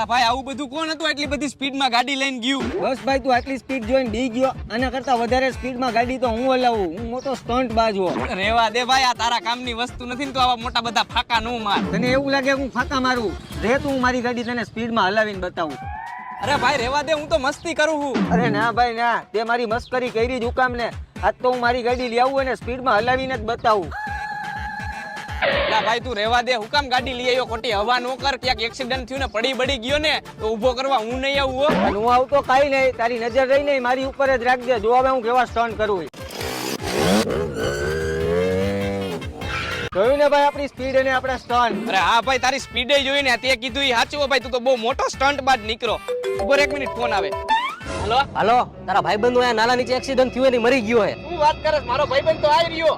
અલા ભાઈ આવું બધું કોણ હતું આટલી બધી સ્પીડમાં ગાડી લઈને ગયું? બસ ભાઈ તું આટલી સ્પીડ જોઈને બી ગયો. આના કરતા વધારે સ્પીડમાં ગાડી તો હું હલાવું. હું મોટો સ્ટન્ટ બાજ હો. રેવા દે ભાઈ, આ તારા કામની વસ્તુ નથી ને તો આવા મોટા બધા ફાકા નો માર. તને એવું લાગે હું ફાકા મારું? રે તું મારી ગાડી તને સ્પીડમાં હલાવીને બતાવું. અરે ભાઈ રેવા દે, હું તો મસ્તી કરું છું. અરે ના ભાઈ ના, તે મારી મસ્કરી કરી જ હુકામ ને. આજ તો હું મારી ગાડી લઈ આવું અને સ્પીડમાં હલાવીને જ બતાવું. અલા ભાઈ તું રેવા દે, હું કામ ગાડી લઈ આવ્યો? ખોટી હવા નો કર, ક્યાંક એક્સિડન્ટ થયું ને પડી બડી ગયો ને તો ઊભો કરવા હું નહીં આવું હો. અને હું આવતો કાઈ નહીં, તારી નજર રહી નહીં મારી ઉપર જ રાખજે. જો હવે હું કેવા સ્ટન્ટ કરું. જોયું ને ભાઈ આપણી સ્પીડ અને આપણા સ્ટન્ટ. અરે હા ભાઈ, તારી સ્પીડે જોઈને તે કીધું ઈ સાચું હો ભાઈ, તું તો બહુ મોટો સ્ટન્ટ બાદ નીકળો. ઉભો એક મિનિટ, ફોન આવે. હેલો હાલો, તારા ભાઈબંધો અહીંયા નાલા નીચે એક્સિડન્ટ થયું ને મરી ગયો હે. શું વાત કરે? મારો ભાઈબંધ તો આવી રહ્યો.